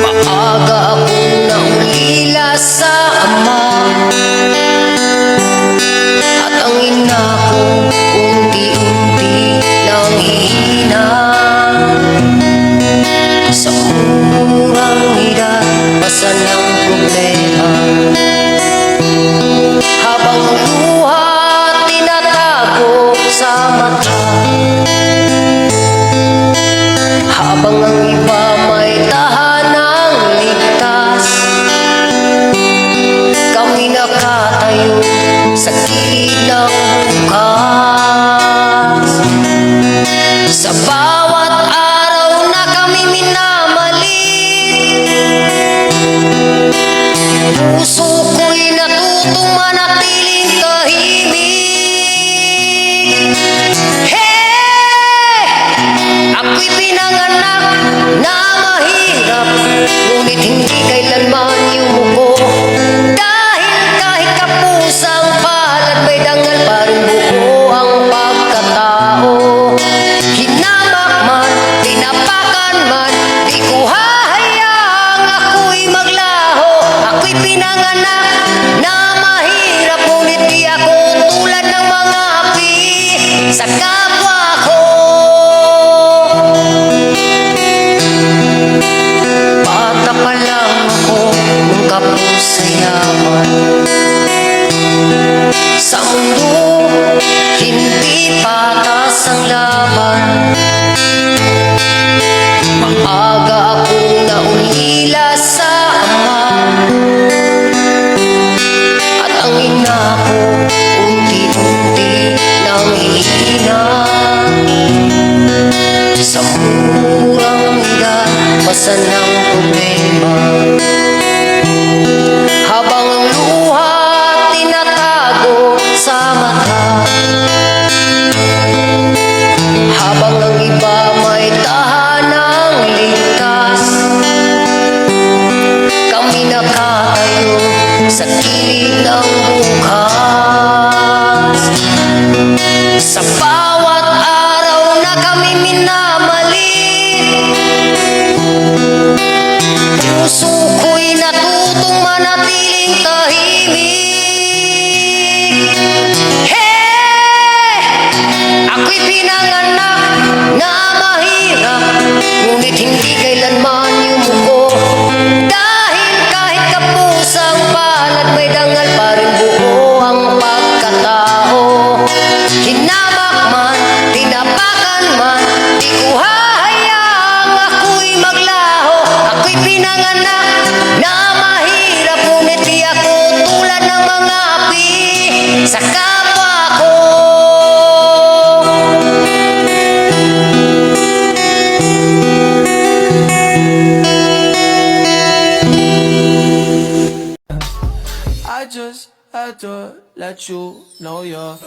Maaga akong naulila sa ama, at ang ina ko unti-unti nang hihina. Sa murang edad, basa ng problema, habang luha tinatago sa mata, habang ang iba may tahanang ligtas, kami nakatayo sa gilid ng bukas. Sa bawat araw na kami minamalit, puso ko'y natutong manatiling tahimik. Hey! Ako'y pinanganak na mahirap, ngunit hindi kailanman yumuko. Dahil kahit kapusang palad, may dangal pa rin buo ang pagkatao. Hinamak man, tinapakan man, di ko hahayaang ako'y maglaho. Ako'y pinanganak na mahirap, ngunit di ako tulad ng mga api sa kapwa ko. Bata pa lang ako nung kapos sa yaman, sa mundo hindi patas ang laban. Maaga akong naulila sa ama, at ang ina ko unti-unti nang hihina. Sa murang edad, basa ng problema, habang ang luha tinatago sa mata, habang ang iba may tahanang ligtas, kami nakatayo sa gilid ng bukas. Sa bawat araw na kami minamalit, puso ko'y natutong manatiling tahimik. Hey! Ako'y pinanganak na mahirap, ngunit hindi kailanman yumuko. Dahil kahit kapusang palad, may dangal pa rin buo ang pagkatao. Hinamak man, tinapakan man, di ko hahayaang ako'y maglaho. Ako'y pinanganak na mahirap, ngunit di ako tulad ng mga api sa kapwa ko. I just had to let you know you're